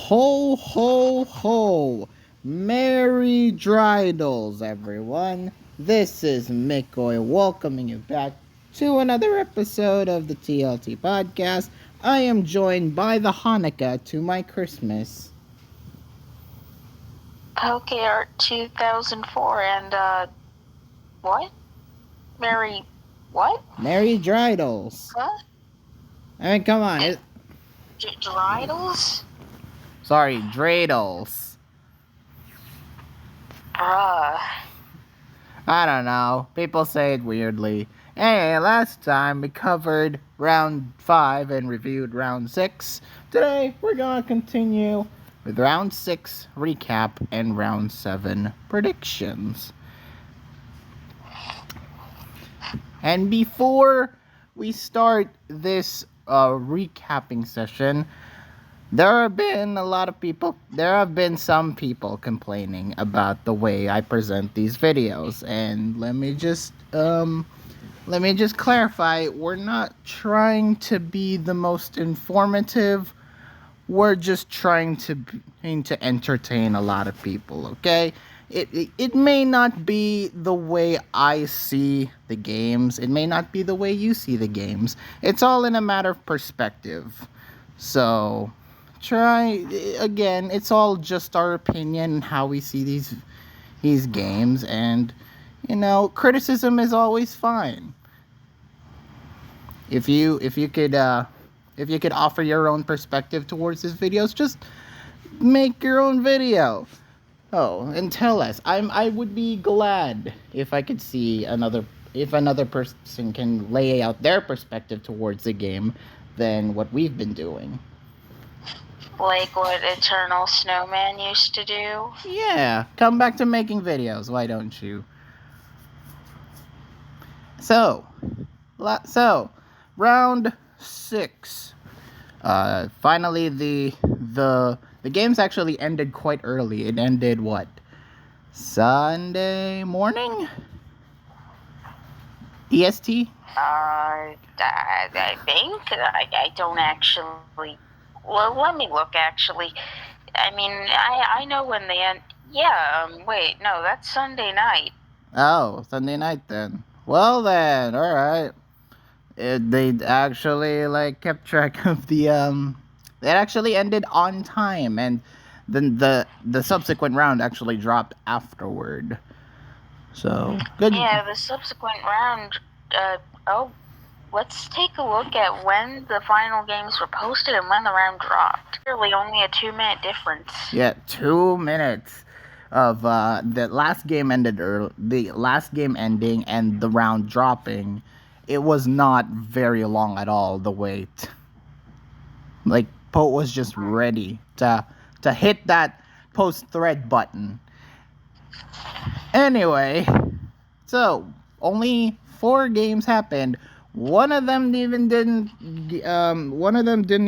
Ho, ho, ho! Merry Dridles, everyone! This is Mikoy welcoming you back to another episode of the TLT podcast. I am joined by the Hanukkah to my Christmas. PokeArt 2004 and, what? Mary, what? Merry Dridles. Huh? I mean, come on. Dridles? Sorry, Dreidels. Bruh. I don't know. People say it weirdly. Hey, last time we covered round 5 and reviewed round 6. Today we're gonna continue with round 6 recap and round 7 predictions. And before we start this recapping session, there have been some people complaining about the way I present these videos, and let me just clarify, we're not trying to be the most informative, we're just trying to entertain a lot of people, okay? It may not be the way I see the games, it may not be the way you see the games, it's all in a matter of perspective. So again, it's all just our opinion and how we see these games, and criticism is always fine. If you could offer your own perspective towards these videos, just make your own video. Oh, and tell us. I would be glad if I could see if another person can lay out their perspective towards the game than what we've been doing. Like what Eternal Snowman used to do? Yeah, come back to making videos, why don't you? So, round 6. Finally, the games actually ended quite early. It ended what? Sunday morning? EST? I think. I don't actually. Well, let me look, actually. I mean, I know when they end. Yeah, wait, no, that's Sunday night. Oh, Sunday night then. Well then, alright. They actually kept track of the it actually ended on time, and then the subsequent round actually dropped afterward. So good. Yeah, the subsequent round. Let's take a look at when the final games were posted and when the round dropped. Really, only a 2-minute difference. Yeah, 2 minutes of the last game ended early. The last game ending and the round dropping. It was not very long at all. The wait. Poe was just ready to hit that post thread button. Anyway, so only 4 games happened. One of them didn't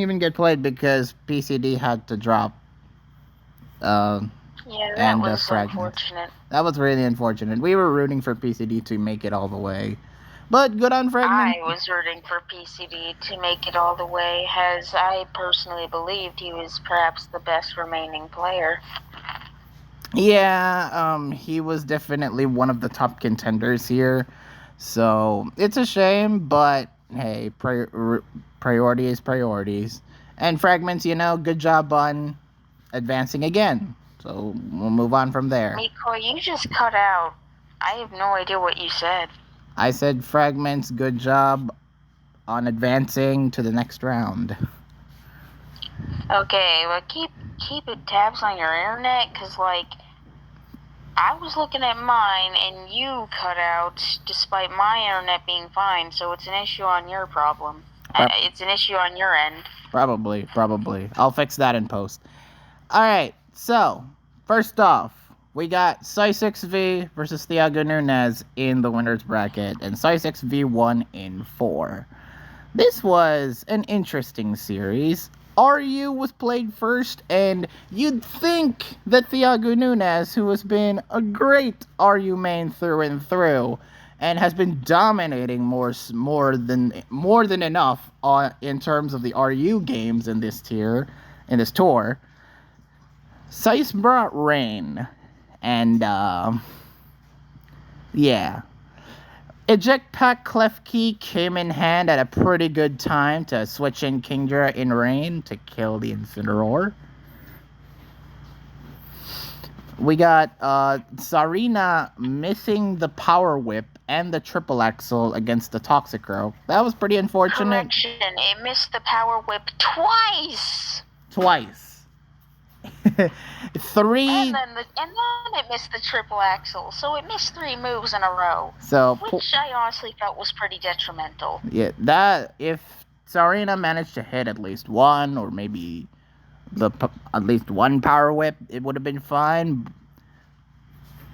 even get played because PCD had to drop. Yeah, that was unfortunate. That was really unfortunate. We were rooting for PCD to make it all the way. But good on Fragment. I was rooting for PCD to make it all the way, as I personally believed he was perhaps the best remaining player. Yeah, he was definitely one of the top contenders here. So, it's a shame, but hey, priority is priorities. And Fragments, good job on advancing again. So, we'll move on from there. Miko, you just cut out. I have no idea what you said. I said Fragments, good job on advancing to the next round. Okay, well, keep it tabs on your internet, because, I was looking at mine, and you cut out, despite my internet being fine, so it's an issue on your problem. It's an issue on your end. Probably. I'll fix that in post. Alright, so, first off, we got Psy6V versus Thiago Nunes in the winner's bracket, and Psy6V won in 4. This was an interesting series. RU was played first, and you'd think that Thiago Nunes, who has been a great RU main through and through, and has been dominating more than enough in terms of the RU games in this tour, Sice brought rain, and yeah. Eject Pack Clef Key came in hand at a pretty good time to switch in Kingdra in rain to kill the Incineroar. We got Zarina missing the Power Whip and the Triple Axle against the Toxicroak. That was pretty unfortunate. Correction, it missed the Power Whip twice! Twice. Three. And then it missed the Triple Axle, so it missed 3 moves in a row. So, which I honestly felt was pretty detrimental. Yeah, that if Zarina managed to hit at least one or maybe at least one Power Whip, it would have been fine.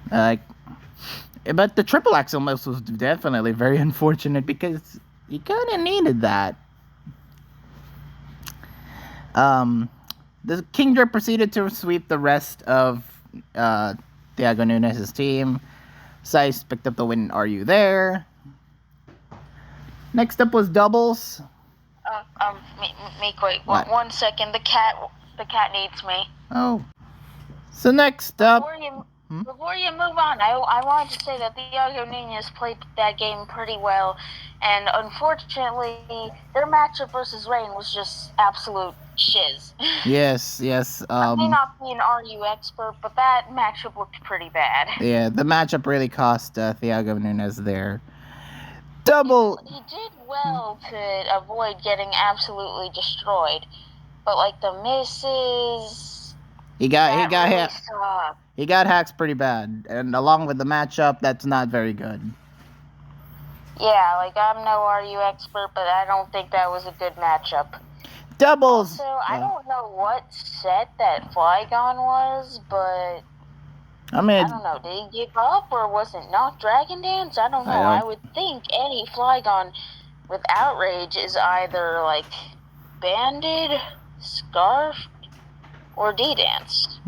But the Triple Axle miss was definitely very unfortunate because you kind of needed that. The Kingdra proceeded to sweep the rest of Thiago Nunes' team. Sice picked up the win. Are you there? Next up was doubles. Meek, wait, 1 second. The cat needs me. Oh. So next up. Before you move on, I wanted to say that Thiago Nunes played that game pretty well, and unfortunately, their matchup versus Rain was just absolute shiz. Yes. I may not be an RU expert, but that matchup looked pretty bad. Yeah, the matchup really cost Thiago Nunes there. Double. He did well to avoid getting absolutely destroyed, but like the misses, he got hit. Sucked. He got hacks pretty bad, and along with the matchup, that's not very good. Yeah, like I'm no RU expert, but I don't think that was a good matchup. Doubles. Also, I don't know what set that Flygon was, but I don't know. Did he give up, or was it not Dragon Dance? I don't know. I would think any Flygon with Outrage is either like banded, scarfed, or D-Dance.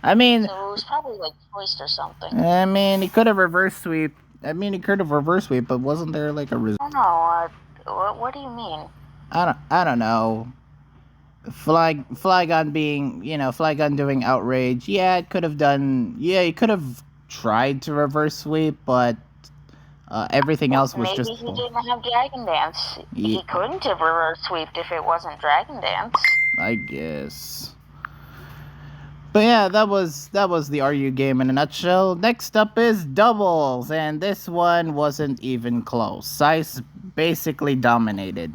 So it was probably like Twist or something. He could have reverse sweep. But wasn't there like a I don't know. What do you mean? I don't know. Flygon being, Flygon doing Outrage. Yeah, it could have done. Yeah, he could have tried to reverse sweep, but everything else was just. Maybe he didn't have Dragon Dance. He couldn't have reverse sweeped if it wasn't Dragon Dance. I guess. But yeah, that was the RU game in a nutshell. Next up is doubles, and this one wasn't even close. Sice basically dominated.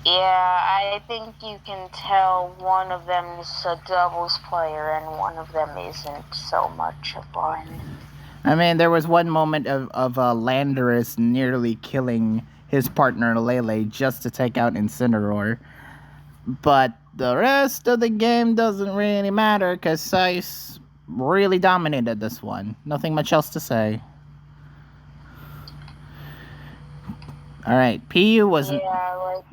Yeah, I think you can tell one of them is a doubles player and one of them isn't so much of one. There was one moment of Landorus nearly killing his partner Lele just to take out Incineroar. But the rest of the game doesn't really matter because Sice really dominated this one. Nothing much else to say. Alright, PU wasn't... Yeah, like...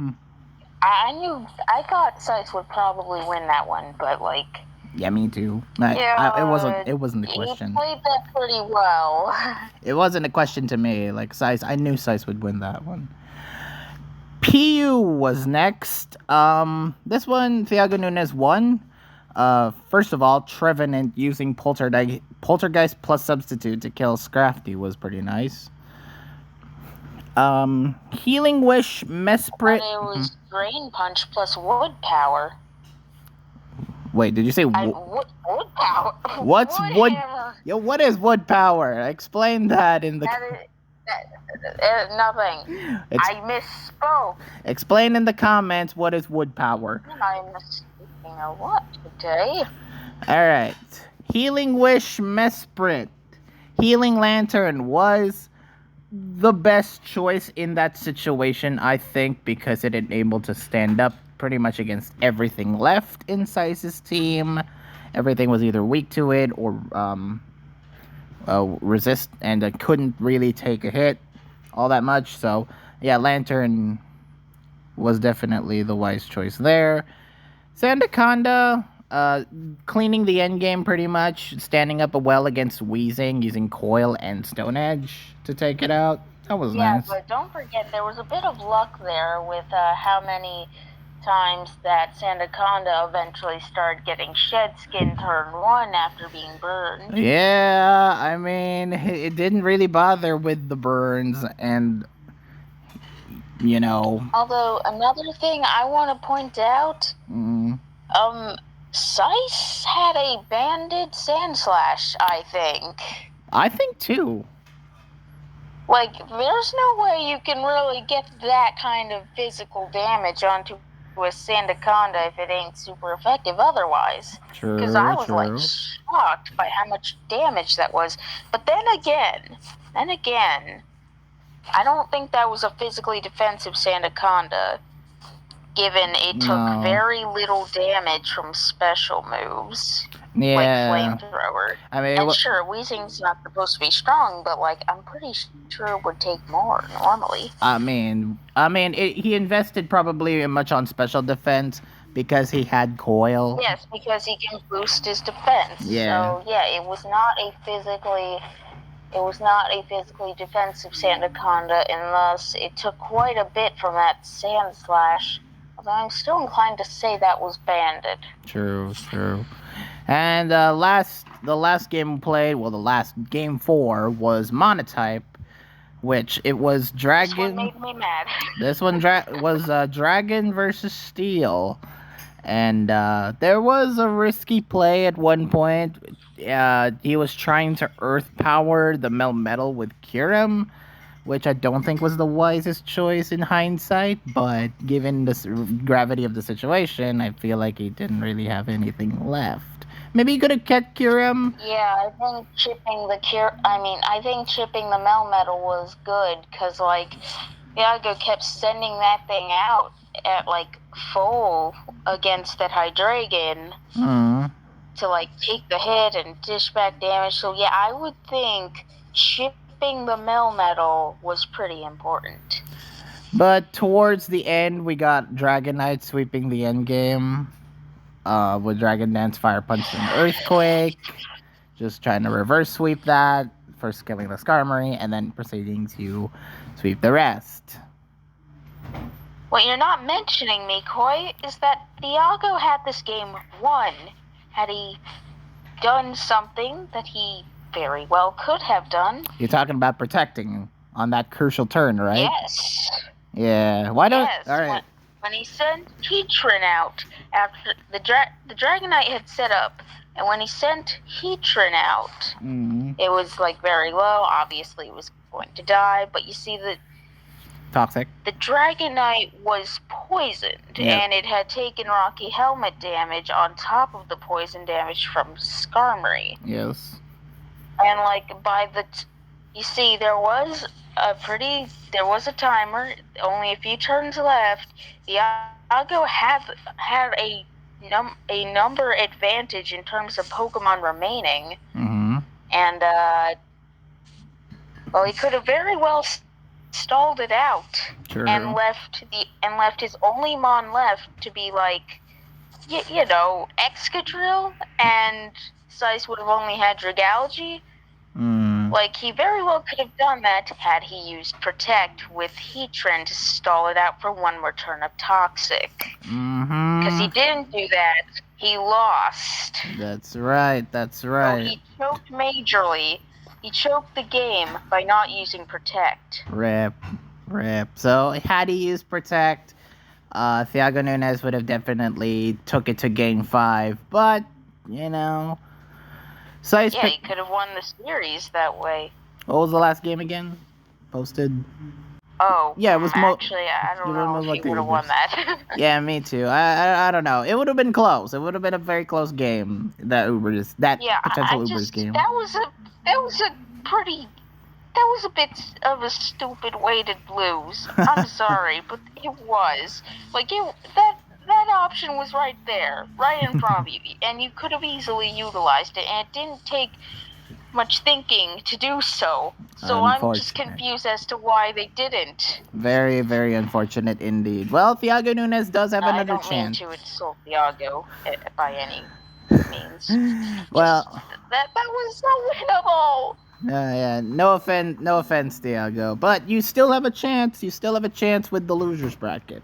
I thought Sice would probably win that one, but like... Yeah, me too. It wasn't the question. He played that pretty well. It wasn't a question to me. Like, Sice, I knew Sice would win that one. PU was next. This one, Thiago Nunes won. First of all, Trevenant using Poltergeist plus Substitute to kill Scrafty was pretty nice. Healing Wish, Mesprit... It was Drain Punch plus Wood Power. Wait, did you say wood power? What's wood? Yo, what is wood power? Explain that in the... Nothing. I misspoke. Explain in the comments what is wood power. I'm misspeaking a lot today. Alright. Healing Wish, Mesprit. Healing Lantern was the best choice in that situation, I think, because it enabled to stand up pretty much against everything left in Sice's team. Everything was either weak to it or resist, and couldn't really take a hit all that much. So yeah, Lantern was definitely the wise choice there. Sandaconda cleaning the end game pretty much, standing up well against Weezing, using Coil and Stone Edge to take it out. That was nice. Yeah, but don't forget there was a bit of luck there with how many times that Sandaconda eventually started getting shed skin turn 1 after being burned. Yeah, I mean, it didn't really bother with the burns, and you know. Although another thing I want to point out, Mm, Sice had a banded sand slash, I think. I think too. Like, there's no way you can really get that kind of physical damage onto a Sandaconda if it ain't super effective otherwise. True. Because I was like shocked by how much damage that was. But then again, I don't think that was a physically defensive Sandaconda, given it took No. very little damage from special moves. Yeah. Like flamethrower. I mean, And sure, Weezing's not supposed to be strong, but like I'm pretty sure it would take more normally. I mean, he invested probably much on special defense because he had coil. Yes, because he can boost his defense. Yeah. So yeah, it was not a physically defensive Sandaconda, and thus it took quite a bit from that Sand Slash. Although I'm still inclined to say that was banded. True. And the last game we played, well, the last game 4 was Monotype, which it was Dragon. This one made me mad. This one was Dragon versus Steel, and there was a risky play at one point. He was trying to Earth Power the Melmetal with Kyurem, which I don't think was the wisest choice in hindsight, but given the gravity of the situation, I feel like he didn't really have anything left. Maybe he could have kept Kyurem. Yeah, I think chipping the Melmetal was good, because like Iago kept sending that thing out at like full against that Hydreigon to like take the hit and dish back damage. So yeah, I would think chipping the Melmetal was pretty important. But towards the end, we got Dragonite sweeping the end game with Dragon Dance, Fire Punch, and Earthquake. Just trying to reverse sweep that, first killing the Skarmory, and then proceeding to sweep the rest. What you're not mentioning, Mikoi, is that Iago had this game won had he done something that he very well could have done. You're talking about protecting on that crucial turn, right? Yes. Yeah. Why don't? Yes. All right. When he sent Heatran out after the Dragonite had set up, and when he sent Heatran out, it was like very low. Obviously, it was going to die. But you see that Toxic. The Dragonite was poisoned, and it had taken Rocky Helmet damage on top of the poison damage from Skarmory. Yes. And like you see, there was a timer, only a few turns left. Iago had a number advantage in terms of Pokemon remaining, and he could have very well stalled it out and left his only Mon left to be like, Excadrill, and Sice would have only had Dragalge. Like, he very well could have done that had he used Protect with Heatran to stall it out for one more turn of Toxic. Because he didn't do that, he lost. That's right. So he choked majorly. He choked the game by not using Protect. Rip. So had he used Protect, Thiago Nunes would have definitely took it to game 5. But, Sice he could have won the series that way. What was the last game again? Posted? Oh. Yeah, it was actually, I don't know if he would have won that. Yeah, me too. I don't know. It would have been close. It would have been a very close game. Potential Ubers game. That was a bit of a stupid way to lose. I'm sorry, but it was. Like, that option was right there, right in front of you, and you could have easily utilized it, and it didn't take much thinking to do so. So I'm just confused as to why they didn't. Very, very unfortunate indeed. Well, Thiago Nunes does have another chance. I don't mean to insult Thiago by any means. Well, that was so winnable. Yeah. No offense, Thiago. But you still have a chance. You still have a chance with the losers bracket.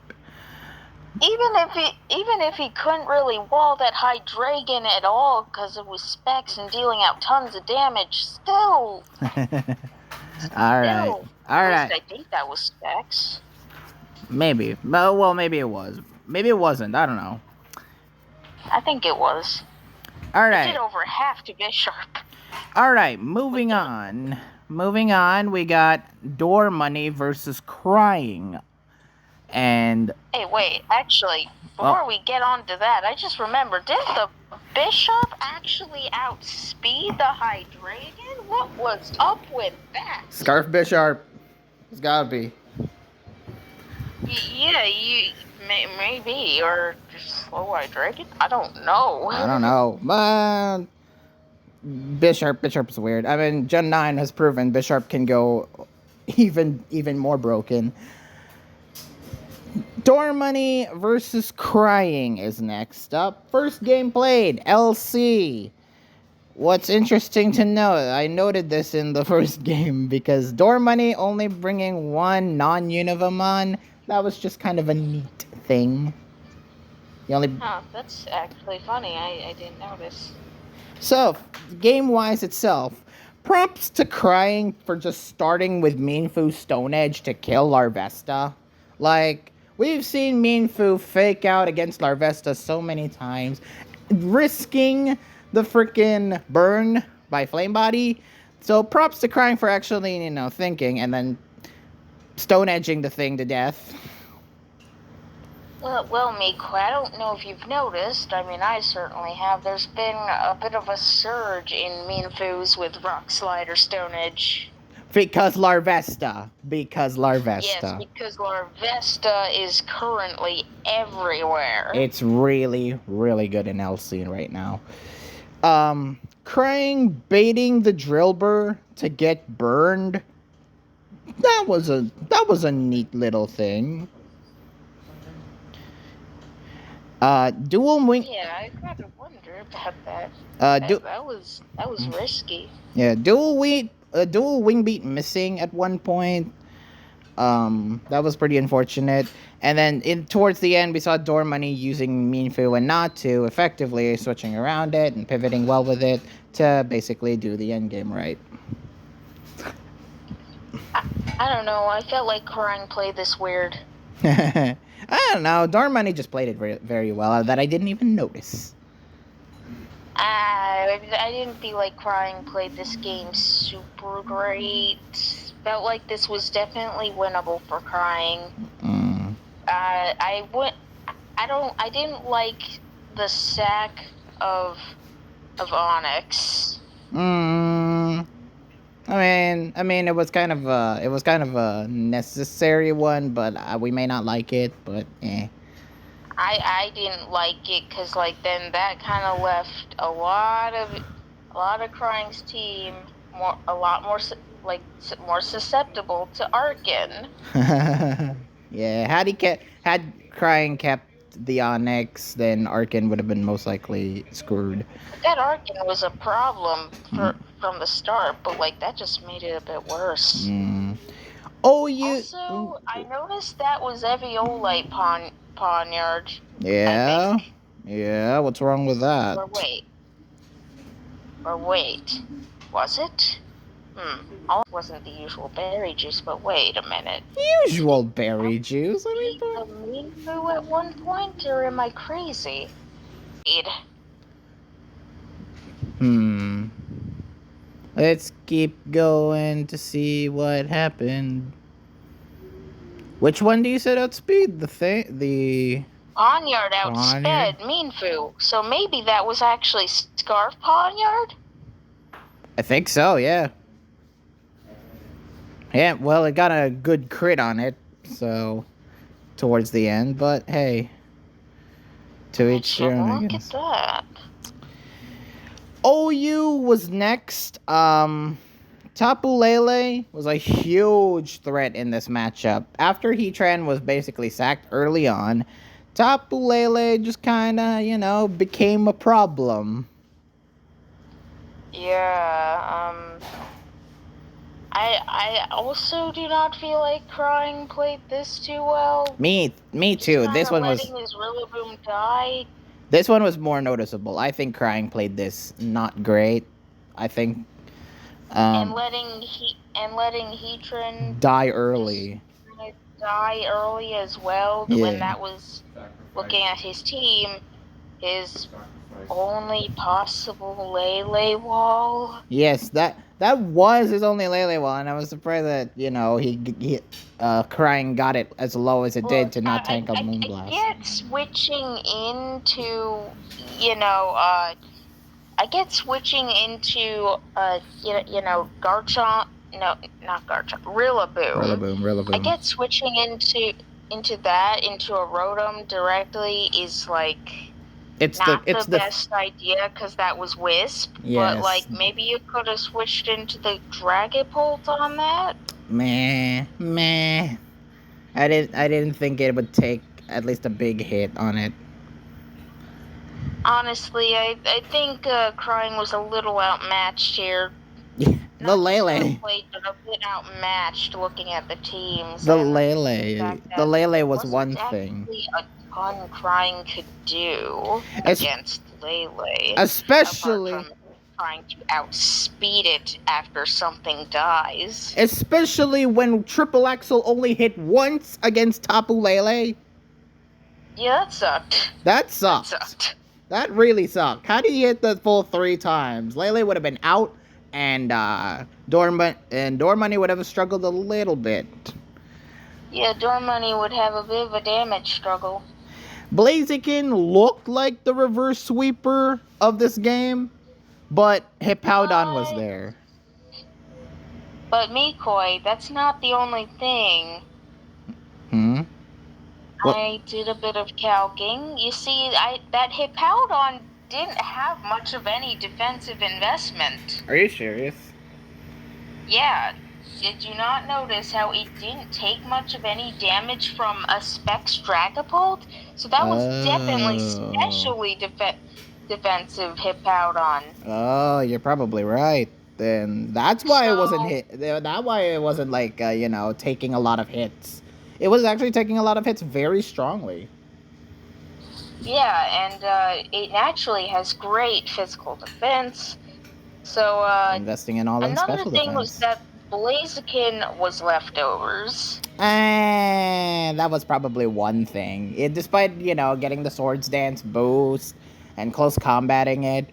Even if he couldn't really wall that Hydreigon at all because it was specs and dealing out tons of damage, still. All right. Still, All at least right. I think that was specs. Maybe. Well, maybe it was. Maybe it wasn't. I don't know. I think it was. All It did right. over half to Bisharp. All right. Moving on. Moving on. We got Door Money versus Crying. And Hey, wait, actually, well, before we get on to that, I just remembered, did the Bisharp actually outspeed the Hydreigon? What was up with that? Scarf Bisharp. It's gotta be. Yeah, maybe, or just slow Hydreigon? I don't know. I don't know. But Bisharp is weird. I mean, Gen 9 has proven Bisharp can go even more broken. Door Money versus Crying is next up. First game played, LC. What's interesting to note, I noted this in the first game because Door Money only bringing one non-Univamon, that was just kind of a neat thing. That's actually funny. I didn't notice. So, game-wise itself, props to Crying for just starting with Minfu Stone Edge to kill Larvesta. Like, we've seen Minfu fake out against Larvesta so many times, risking the freaking burn by Flame Body. So, props to Crying for actually, thinking and then Stone Edging the thing to death. Well, Miku, I don't know if you've noticed. I mean, I certainly have. There's been a bit of a surge in Minfus with Rock Slider Stone Edge. Because Larvesta. Yes, because Larvesta is currently everywhere. It's really, really good in LC right now. Crying baiting the Drillbur to get burned. That was a neat little thing. Dual wing. Yeah, I kind of wonder about that. That was risky. Yeah, dual wing beat missing at one point. That was pretty unfortunate. And then towards the end, we saw Door Money using Minfu and Natu effectively, switching around it and pivoting well with it to basically do the end game right. I don't know. I felt like Crying played this weird. I don't know. Door Money just played it very, very well that I didn't even notice. I didn't feel like Crying played this game super great. Felt like this was definitely winnable for Crying. I didn't like the sack of Onyx. I mean, it was kind of a necessary one, but we may not like it. But I didn't like it because then that kind of left a lot of Crying's team a lot more susceptible to Arkin. Yeah, had Crying kept the Onyx, then Arkin would have been most likely screwed. That Arkin was a problem from the start, but that just made it a bit worse. Also, I noticed that was Eviolite Poniard. Yeah. Yeah, what's wrong with that? Or wait. Was it? All wasn't the usual berry juice, but wait a minute. Usual berry juice? I mean, Minfu at one point, or am I crazy? Let's keep going to see what happened. Which one do you say outspeed? The Poniard outsped Minfu, so maybe that was actually Scarf Poniard? I think so, yeah. Yeah, well, it got a good crit on it, so towards the end, but hey, to each their own, I guess. Look at that. OU was next. Tapu Lele was a huge threat in this matchup. After Heatran was basically sacked early on, Tapu Lele just kind of, became a problem. Yeah, I also do not feel like Crying played this too well. Me Just too. kind of letting his Rillaboom die. This one was more noticeable. I think Crying played this not great. I think And letting Heatran die just early. kind of die early as well. When Yeah. that was looking at his team, his only possible Lele wall. Yes, that was his only Lele wall, and I was surprised that he Crying got it as low as it did Look, to not tank a I Moonblast. get switching into, I get switching into, Garchomp. No, not Garchomp. Rillaboom. Rillaboom. I get switching into a Rotom directly is like It's not the best idea because that was Wisp. Yes. But like maybe you could have switched into the Dragapult on that. Meh. I didn't think it would take at least a big hit on it. Honestly, I think Crying was a little outmatched here. The Lele. Played, but a bit outmatched looking at the teams. The and Lele. The Lele was one wasn't thing. actually a ton Crying could do against Lele. Especially Apart from trying to outspeed it after something dies. Especially when Triple Axel only hit once against Tapu Lele. Yeah, that sucked. That really sucked. How did he hit the full 3 times? Lele would have been out, and Dormoney would have struggled a little bit. Yeah, Dormoney would have a bit of a damage struggle. Blaziken looked like the reverse sweeper of this game, but Hippowdon was there. But Mikoi, that's not the only thing. I did a bit of calcing. You see, that Hippowdon didn't have much of any defensive investment. Are you serious? Yeah. Did you not notice how it didn't take much of any damage from a Specs Dragapult? So that was definitely specially defensive Hippowdon. Oh, you're probably right. Then that's why it wasn't hit. That's why it wasn't like taking a lot of hits. It was actually taking a lot of hits very strongly. Yeah, and it naturally has great physical defense. So investing in all in another special thing defense. was that Blaziken was leftovers. And that was probably one thing. Despite getting the Swords Dance boost and close combating it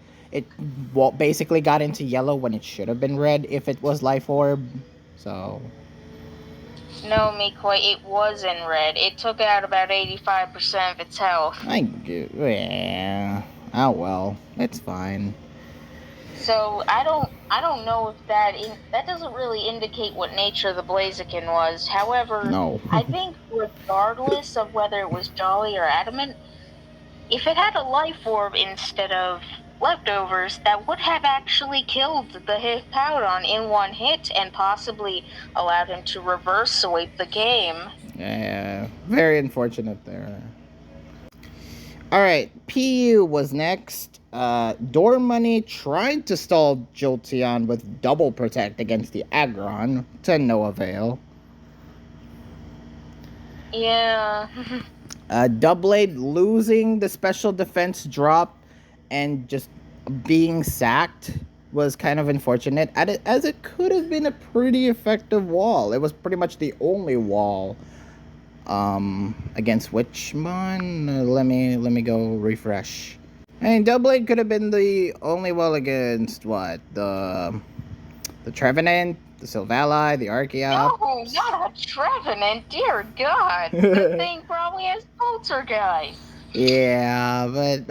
basically got into yellow when it should have been red if it was Life Orb. So no, Mikoi, it was in red. It took out about 85% of its health. Yeah. Oh well, it's fine. So I don't know if that doesn't really indicate what nature the Blaziken was. However, no. I think regardless of whether it was Jolly or Adamant, if it had a Life Orb instead of leftovers, that would have actually killed the Hippowdon in one hit and possibly allowed him to reverse sweep the game. Yeah, very unfortunate there. Alright, PU was next. Dormoney tried to stall Jolteon with double protect against the Aggron, to no avail. Yeah. Doublade losing the special defense drop and just being sacked was kind of unfortunate, as it could have been a pretty effective wall. It was pretty much the only wall. Against which one? Let me go refresh. I mean, Doublade could have been the only wall against what? The Trevenant, the Silvally, the Archeops. No, not a Trevenant, dear God. The thing probably has Poltergeist. Yeah, but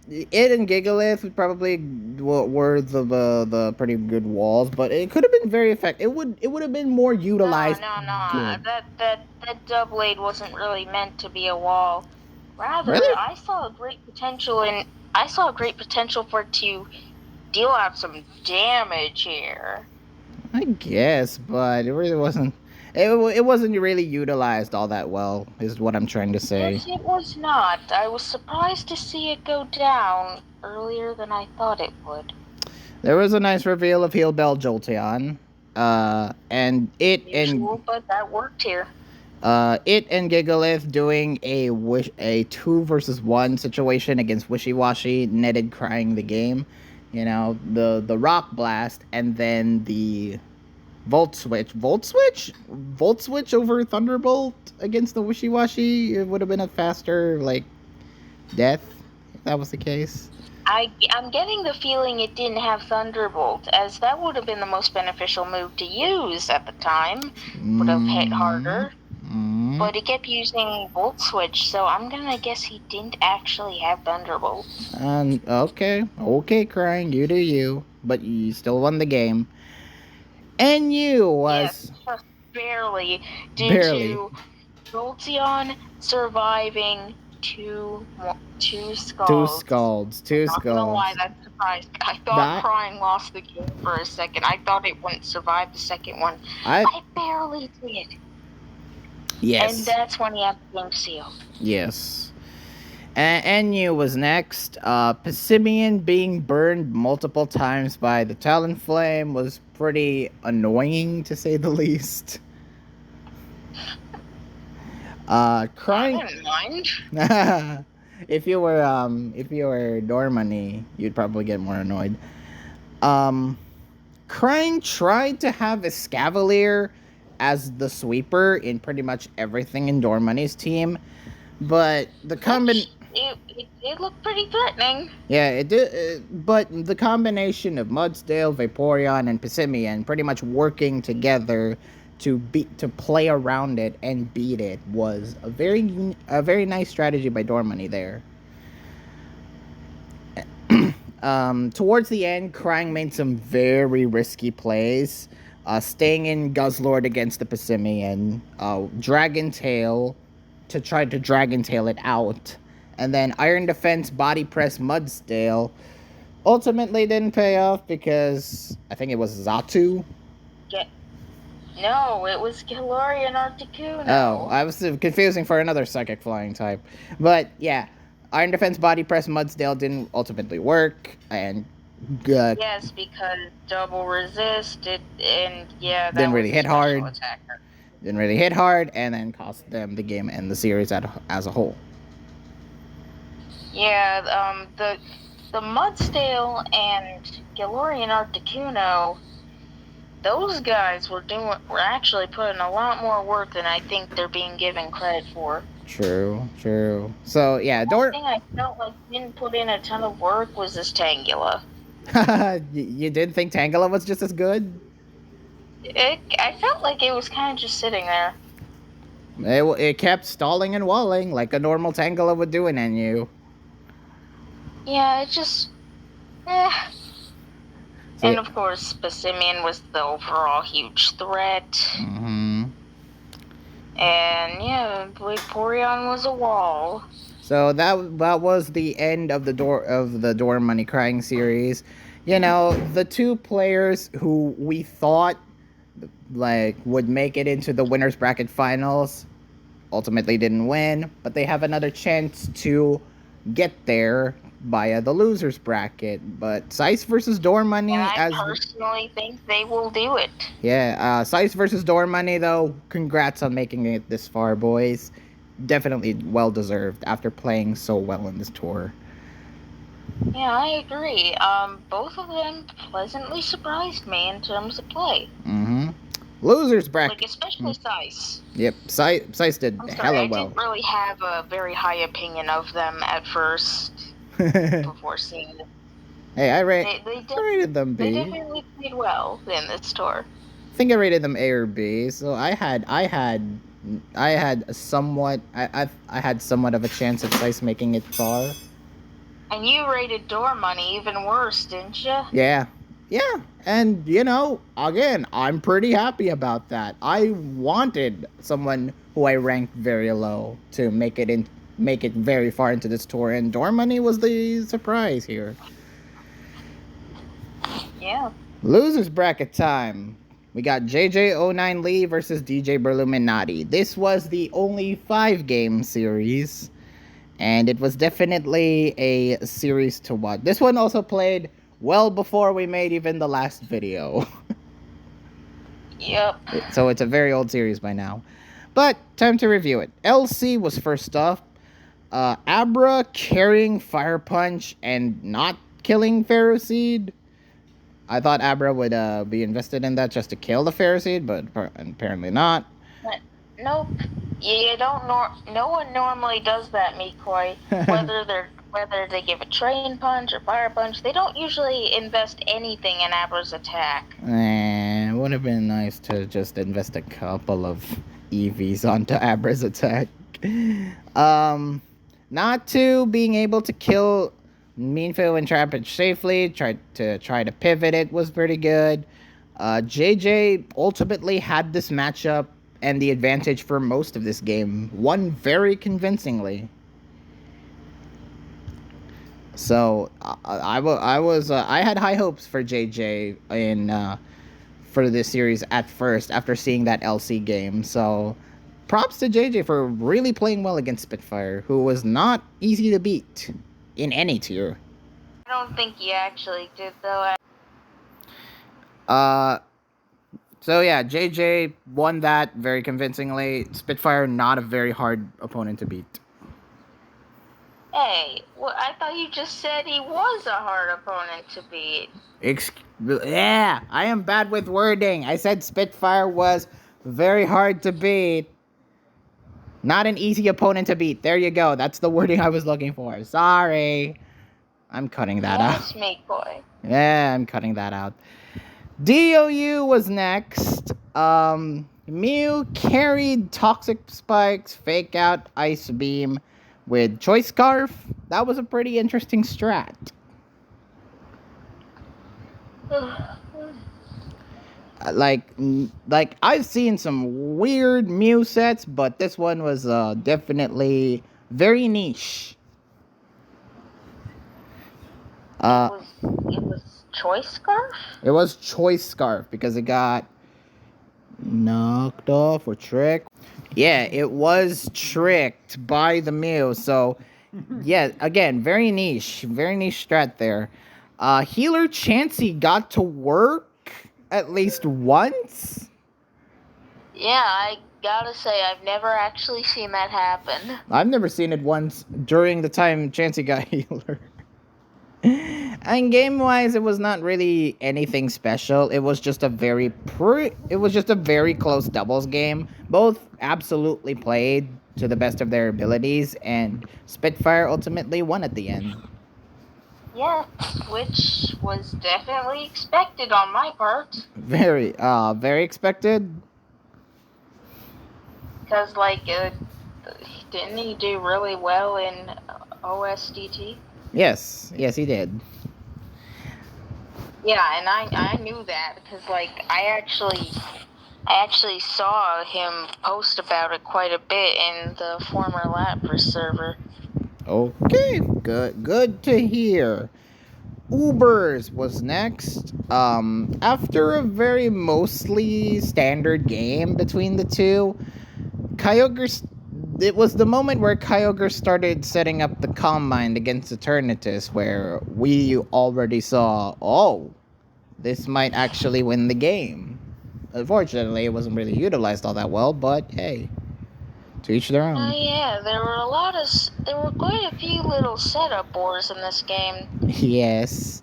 it and Gigalith probably were the pretty good walls, but it could have been very effective. It would have been more utilized. No. That Doublade wasn't really meant to be a wall. Rather, really? I saw a great potential for it to deal out some damage here. I guess, but it really wasn't. It wasn't really utilized all that well, is what I'm trying to say. Yes, it was not. I was surprised to see it go down earlier than I thought it would. There was a nice reveal of Heel Bell Jolteon. And Usual, but that worked here. It and Gigalith doing a 2 versus 1 situation against Wishy Washy netted crying the game. You know, the Rock Blast and then the Volt Switch over Thunderbolt against the Wishy Washy. It would have been a faster death if that was the case. I'm getting the feeling it didn't have Thunderbolt, as that would have been the most beneficial move to use at the time. Would have hit harder. But he kept using Volt Switch, so I'm gonna guess he didn't actually have Thunderbolt. Okay, crying, you do you, but you still won the game. And you was just barely due to Jolteon surviving two Scalds. Not gonna lie, that surprised. I thought Crying lost the game for a second. I thought it wouldn't survive the second one. I barely did. Yes. And that's when he had the game sealed. Yes. And Enyu was next. Pessimian being burned multiple times by the Talonflame was pretty annoying, to say the least. Crying. I didn't mind. If you were Dormani, you'd probably get more annoyed. Crying tried to have Escavalier as the sweeper in pretty much everything in Dormani's team, but the it looked pretty threatening. Yeah, it did. But the combination of Mudsdale, Vaporeon, and Pessimian pretty much working together to play around it and beat it was a very nice strategy by Dormani there. Towards the end, Krang made some very risky plays, staying in Guzzlord against the Pessimian, Dragon Tail to try to Dragon Tail it out, and then Iron Defense Body Press Mudsdale ultimately didn't pay off because I think it was Xatu. No, it was Galarian Articuno. Oh, I was confusing for another Psychic Flying type. But yeah, Iron Defense Body Press Mudsdale didn't ultimately work, and yes, because double resist it, and yeah, that didn't really hit hard. Attacker. Didn't really hit hard, and then cost them the game and the series as a whole. Yeah, the Mudsdale and Galarian Articuno, those guys were actually putting a lot more work than I think they're being given credit for. True. So yeah, the thing I felt like didn't put in a ton of work was this Tangela. You didn't think Tangela was just as good? I felt like it was kind of just sitting there. It kept stalling and walling like a normal Tangela would do in NU. Yeah, it just... So and of course, Pessimian was the overall huge threat. Mm-hmm. And yeah, Vaporeon was a wall. So that was the end of the Dormani Crying series. You know, the two players who we thought would make it into the winners bracket finals ultimately didn't win, but they have another chance to get there via the losers bracket. But Sice versus Dormani, and I personally think they will do it. Yeah, Sice versus Dormani though, congrats on making it this far, boys. Definitely well deserved after playing so well in this tour. Yeah, I agree. Both of them pleasantly surprised me in terms of play. Mm-hmm. Losers bracket. Especially Sice. Yep, Sice did hella well. I didn't really have a very high opinion of them at first before seeing them. Hey, I rated them B. They definitely played well in this tour. I think I rated them A or B. So I had somewhat of a chance at Sice making it far. And you rated Dormani even worse, didn't you? Yeah. And again, I'm pretty happy about that. I wanted someone who I ranked very low to make it very far into this tour, and Dormani was the surprise here. Yeah. Losers bracket time. We got JJ09 Lee versus DJ Berluminati. This was the only 5-game series, and it was definitely a series to watch. This one also played well before we made even the last video. Yep. So it's a very old series by now. But time to review it. LC was first off. Abra carrying Fire Punch and not killing Ferroseed. I thought Abra would be invested in that just to kill the Ferroseed, but apparently not. But nope. You don't. No one normally does that, Mikoi. Whether they give a Train Punch or Fire Punch, they don't usually invest anything in Abra's attack. It would have been nice to just invest a couple of EVs onto Abra's attack. Not to being able to kill Meanfo and Trappage safely, try to pivot it was pretty good. JJ ultimately had this matchup and the advantage for most of this game, won very convincingly. So I had high hopes for JJ for this series at first after seeing that LC game. So props to JJ for really playing well against Spitfire, who was not easy to beat in any tier. I don't think he actually did though. So yeah, JJ won that very convincingly. Spitfire, not a very hard opponent to beat. Hey, well, I thought you just said he was a hard opponent to beat. Yeah, I am bad with wording. I said Spitfire was very hard to beat. Not an easy opponent to beat. There you go. That's the wording I was looking for. Sorry. I'm cutting that out. Yes, Mikoi. Yeah, I'm cutting that out. DOU was next. Mew carried Toxic Spikes, Fake Out, Ice Beam with Choice Scarf. That was a pretty interesting strat. Like I've seen some weird Mew sets, but this one was definitely very niche. It was Choice Scarf? It was Choice Scarf because it got knocked off or tricked. Yeah, it was tricked by the Mew. So, yeah, again, very niche strat there. Healer Chansey got to work at least once. Yeah, I gotta say, I've never actually seen that happen. I've never seen it once during the time Chansey got Healer. And game-wise, it was not really anything special. It was just a very close doubles game. Both absolutely played to the best of their abilities, and Spitfire ultimately won at the end. Yeah, which was definitely expected on my part. Very expected. Because, didn't he do really well in OSDT? Yes, he did. Yeah, and I knew that because, I actually saw him post about it quite a bit in the former Lapras server. Okay, good to hear. Ubers was next. After a very mostly standard game between the two, it was the moment where Kyogre started setting up the Combine against Eternatus, where we already saw, oh, this might actually win the game. Unfortunately, it wasn't really utilized all that well, but hey, to each their own. Oh yeah, there were quite a few little setup wars in this game. Yes.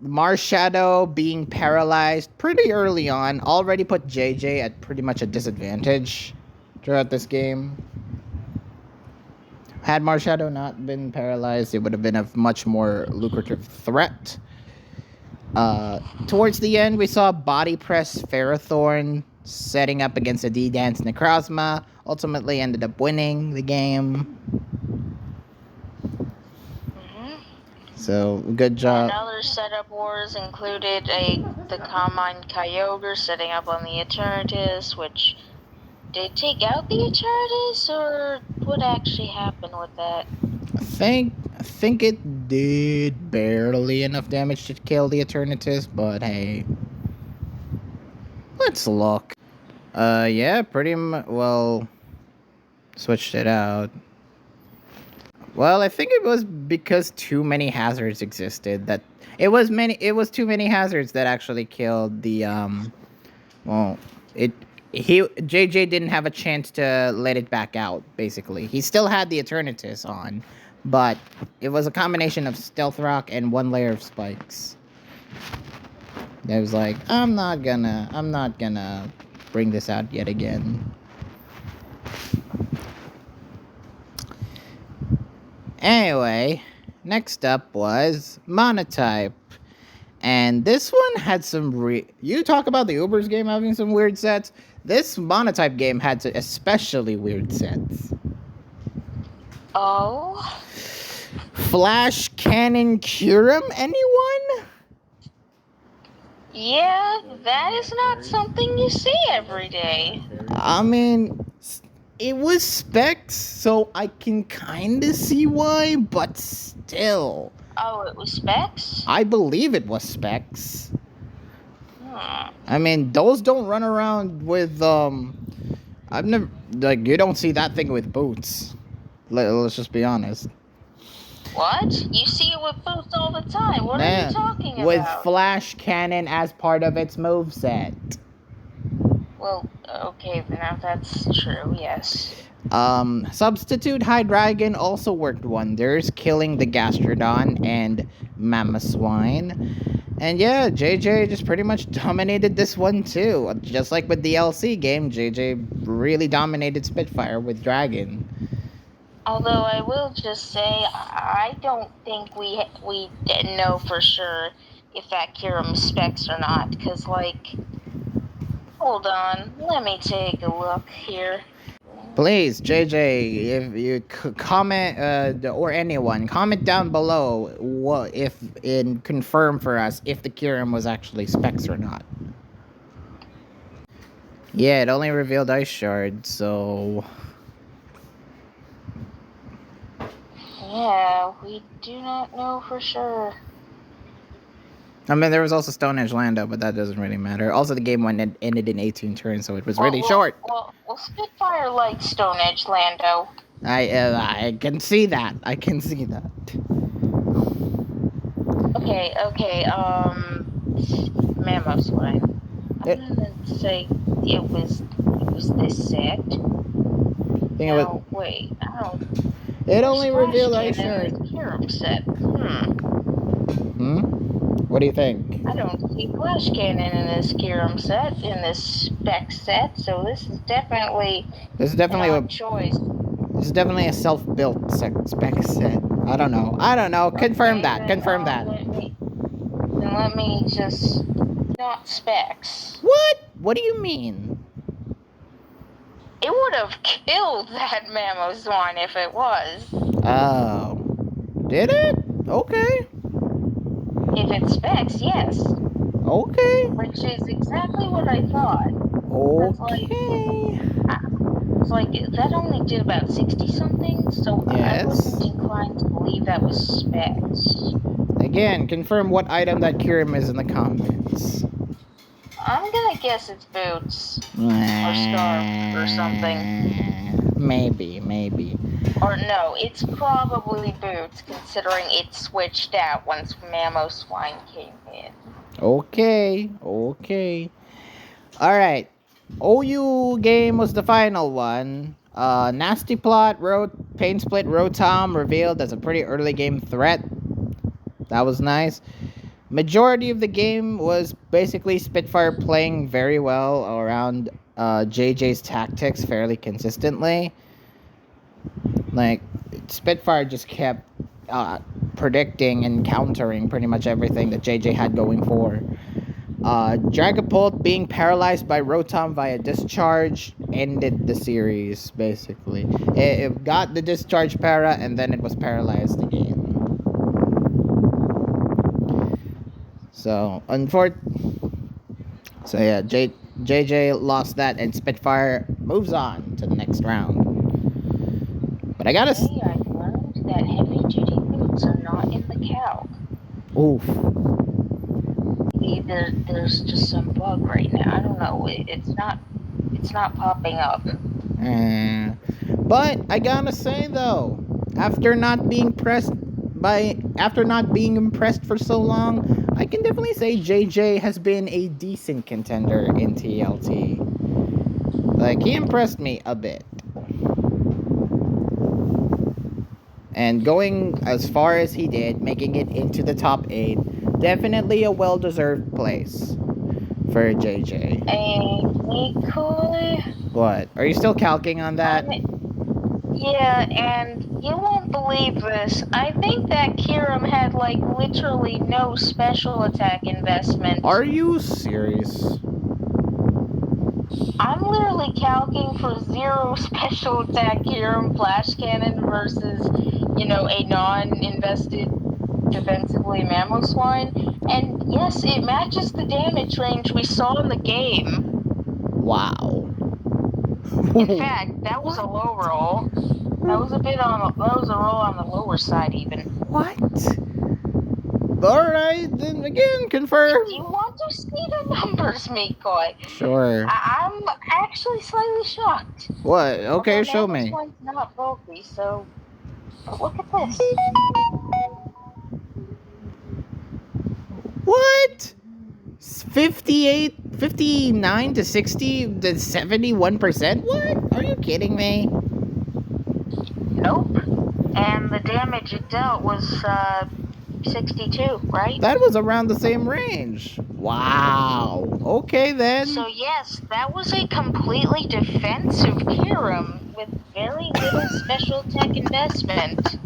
Marshadow being paralyzed pretty early on already put JJ at pretty much a disadvantage throughout this game. Had Marshadow not been paralyzed, it would have been a much more lucrative threat. Towards the end, we saw Body Press Ferrothorn setting up against a D-Dance Necrozma. Ultimately ended up winning the game. So, good job. And other setup wars included the Combine Kyogre setting up on the Eternatus, which did take out the Eternatus, or what actually happened with that? I think it did barely enough damage to kill the Eternatus, but hey. Let's look. Yeah, pretty much, well, switched it out. Well, I think it was because too many hazards existed. That it was many. It was too many hazards that actually killed the. Well, it. JJ didn't have a chance to let it back out. Basically, he still had the Eternatus on, but it was a combination of Stealth Rock and one layer of spikes. I was like, I'm not gonna bring this out yet again. Anyway, next up was Monotype. And this one had some you talk about the Ubers game having some weird sets. This Monotype game had some especially weird sets. Oh? Flash Cannon Curum, anyone? Yeah, that is not something you see every day. I mean, it was specs, so I can kind of see why, but still. Oh, it was specs? I believe it was specs. Hmm. I mean, those don't run around with, I've never, like, you don't see that thing with boots. Let's just be honest. What? You see it with boots all the time. What are you talking with about? Flash Cannon as part of its moveset. Well, okay, then that's true, yes. Substitute Hydreigon also worked wonders, killing the Gastrodon and Mamoswine. And yeah, JJ just pretty much dominated this one too. Just like with the LC game, JJ really dominated Spitfire with Dragon. Although I will just say, I don't think we know for sure if that Kyurem specs or not, because, like, hold on, let me take a look here. Please, JJ, if you comment, or anyone, comment down below what if and confirm for us if the Kyurem was actually specs or not. Yeah, it only revealed Ice Shard, so. Yeah, we do not know for sure. I mean, there was also Stone Edge Lando, but that doesn't really matter. Also, the game ended in 18 turns, so it was really short. Well, Spitfire likes Stone Edge Lando. I can see that. I can see that. Okay, Mamoswine. I'm gonna say it was this set. Wait, I don't. It only revealed Ice Shard. Kyurem set. What do you think? I don't see Flash Cannon in this Kyurem set, in this spec set, so this is definitely a choice. This is definitely a self-built spec set. I don't know. Confirm that. Confirm that. Let me just... Not specs. What? What do you mean? It would have killed that Mamoswine if it was. Oh. Did it? Okay. If it's specs, yes. Okay. Which is exactly what I thought. Okay. It's like, that only did about 60-something, so yes. I wasn't inclined to believe that was specs. Again, confirm what item that Kyurem is in the comments. I'm gonna guess it's boots. Or scarf or something. Maybe. Or no, it's probably boots, considering it switched out once Mamoswine came in. Okay. Alright. OU game was the final one. Nasty Plot, Pain Split, Rotom revealed as a pretty early game threat. That was nice. Majority of the game was basically Spitfire playing very well around JJ's tactics fairly consistently. Like, Spitfire just kept predicting and countering pretty much everything that JJ had going for. Dragapult being paralyzed by Rotom via discharge ended the series, basically. It got the discharge para, and then it was paralyzed again. So, So yeah, JJ lost that, and Spitfire moves on to the next round. But I learned that heavy-duty boots are not in the calc. Oof. There's just some bug right now. I don't know. It's not popping up. But I gotta say though, after not being impressed for so long, I can definitely say JJ has been a decent contender in TLT. Like, he impressed me a bit. And going as far as he did, making it into the top 8, definitely a well-deserved place for JJ. Nikolai? What? Are you still calcing on that? Yeah, and you won't believe this. I think that Kiram had, like, literally no special attack investment. Are you serious? I'm literally calcing for 0 special attack Kiram flash cannon versus, a non-invested defensively Mamoswine. And yes, it matches the damage range we saw in the game. Wow. In fact, that was a low roll. That was a roll on the lower side even. What? Alright, then again, confirm. Do you want to see the numbers, Mikoi? Sure. I'm actually slightly shocked. What? Okay, Although show me. Mamoswine's not bulky, so look at this. What? 59 to 60 to 71%? What? Are you kidding me? Nope. And the damage it dealt was 62, right? That was around the same range. Wow. Okay then. So yes, that was a completely defensive Kiram with very little special tech investment.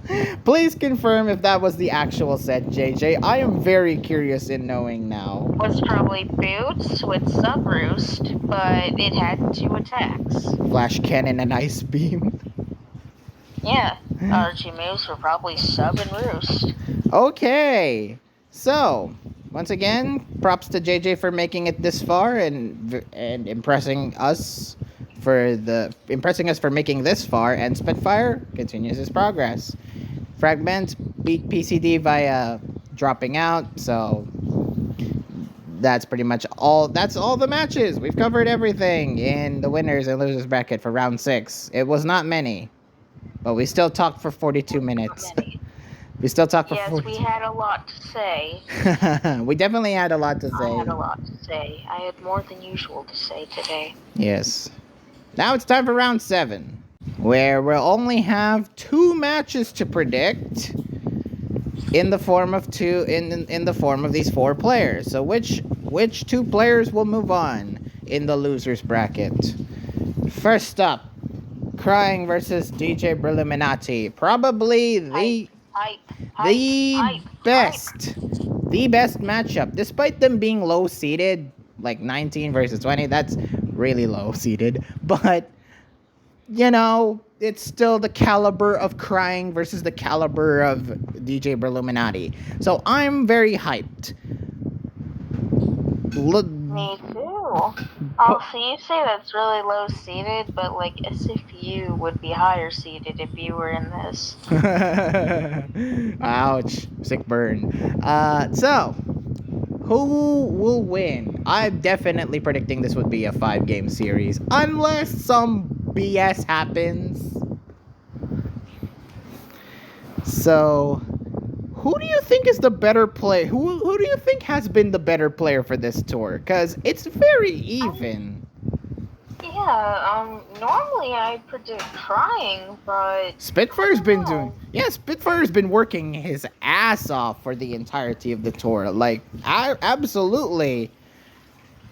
Please confirm if that was the actual set, JJ. I am very curious in knowing now. Was probably boots with sub roost, but it had 2 attacks. Flash cannon and ice beam. Yeah, RG moves were probably sub and roost. Okay, so once again, props to JJ for making it this far and impressing us for making this far. And Spitfire continues his progress. Fragment beat PCD via dropping out, so that's pretty much all. That's all the matches. We've covered everything in the winners and losers bracket for round 6. It was not many, but we still talked for 42 minutes. We still talked for 42. Yes, we had a lot to say. We definitely had a lot to say. I had a lot to say. I had more than usual to say today. Yes. Now it's time for round 7, where we'll only have 2 matches to predict in the form of these 4 players. So which 2 players will move on in the losers bracket? First up, Crying versus DJ Brilluminati. Probably the best matchup, despite them being low seeded, like 19 versus 20. That's really low seeded, but it's still the caliber of Crying versus the caliber of DJ Brilluminati. So I'm very hyped. Me too. Oh, so you say that's really low seeded, but like as if you would be higher seeded if you were in this. Ouch. Sick burn. So who will win? I'm definitely predicting this would be a 5-game series, unless some BS happens. So who do you think is the better player? Who do you think has been the better player for this tour? Because it's very even. Yeah, normally I predict Crying, but Spitfire's been working his ass off for the entirety of the tour. Like, absolutely.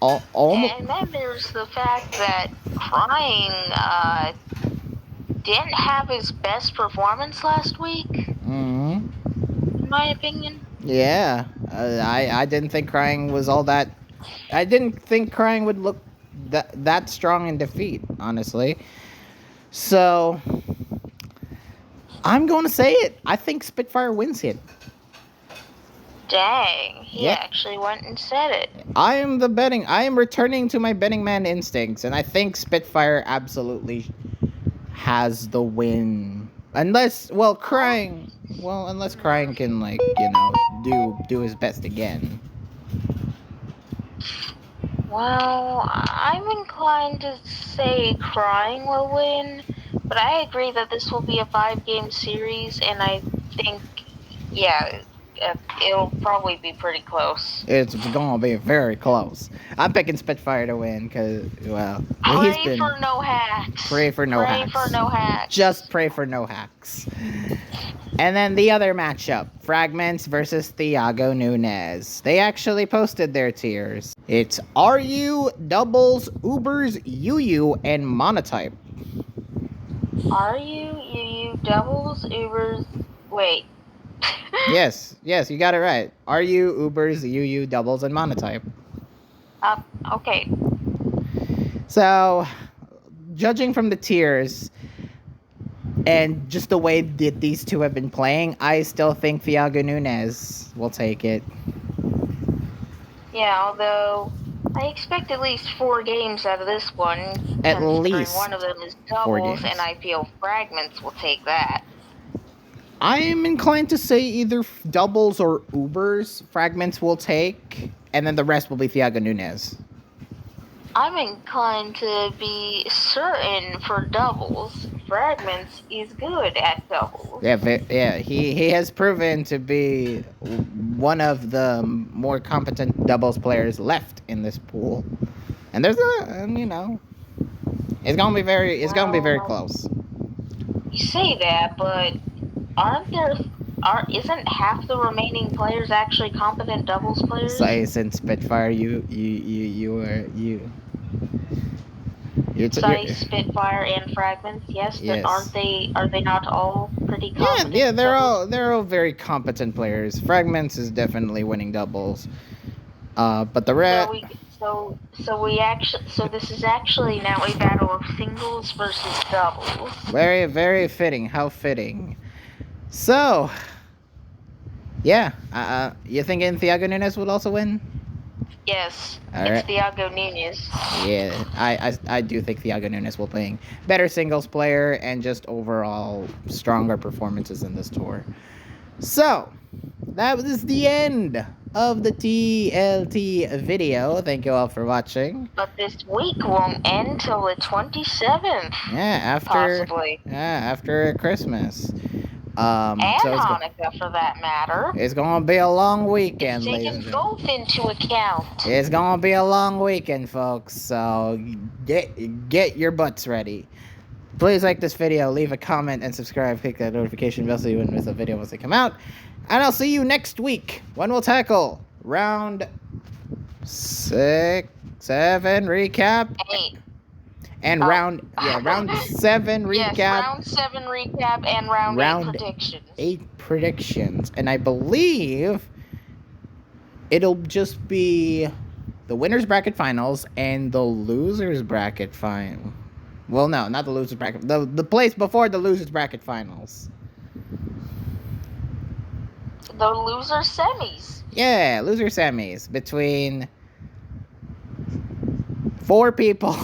And then there's the fact that Crying didn't have his best performance last week. Mm-hmm. In my opinion. Yeah, I didn't think Crying was all that. I didn't think Crying would look that strong in defeat, honestly. So I'm going to say it. I think Spitfire wins it. Dang, he actually went and said it. I am returning to my betting man instincts, and I think Spitfire absolutely has the win. Unless Crying can, like, do his best again. Well, I'm inclined to say Crying will win, But I agree that this will be a 5-game series, and I think, yeah, it'll probably be pretty close. It's gonna be very close. I'm picking Spitfire to win because, well, he's Pray been for no hacks. pray for no Pray hacks. for no hacks. Just pray for no hacks. And then the other matchup, Fragments versus Thiago Nunez. They actually posted their tiers. It's RU, Doubles, Ubers, UU, and Monotype. UU, Doubles, Ubers. Wait. Yes, you got it right. RU, Ubers, UU, Doubles, and Monotype. Okay. So, judging from the tiers, and just the way that these two have been playing, I still think Thiago Nunez will take it. Yeah, although I expect at least 4 games out of this one. At considering least one of them is 4 doubles, games. and I feel Fragments will take that. I am inclined to say either Doubles or Ubers Fragments will take, and then the rest will be Thiago Nunez. I'm inclined to be certain for doubles. Fragments is good at doubles. Yeah, he has proven to be one of the more competent doubles players left in this pool, and there's it's gonna be very close. You say that, but isn't half the remaining players actually competent doubles players? Sice and Spitfire, Sice, Spitfire, and Fragments. Yes, yes. But are they not all pretty competent? Yeah, they're all very competent players. Fragments is definitely winning doubles, but the rest. So this is actually now a battle of singles versus doubles. Very, very fitting. How fitting. So, yeah, you thinking Thiago Nunez would also win? Yes, All it's right. Thiago Nunez. Yeah, I do think Thiago Nunez will be better singles player and just overall stronger performances in this tour. So, that was the end of the TLT video. Thank you all for watching. But this week won't end till the 27th. Yeah, possibly. After Christmas. And Hanukkah, for that matter. It's gonna be a long weekend, ladies and gentlemen. Taking both into account. It's gonna be a long weekend, folks. So get your butts ready. Please like this video, leave a comment, and subscribe. Click that notification bell so you wouldn't miss a video once they come out. And I'll see you next week when we'll tackle round 6, 7 recap. 8. And round 7 recap. Yes, round 7 recap and round 8 predictions. 8 predictions. And I believe it'll just be the winner's bracket finals and the loser's bracket final. Well, no, not the loser's bracket. The place before the loser's bracket finals. The loser semis. Yeah, loser semis between 4 people.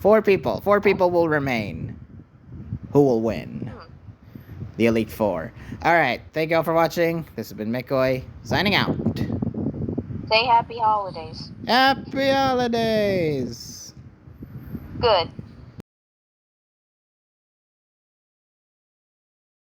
4 people. 4 people will remain. Who will win? The Elite 4. Alright, thank you all for watching. This has been McCoy, signing out. Say happy holidays. Happy holidays! Good.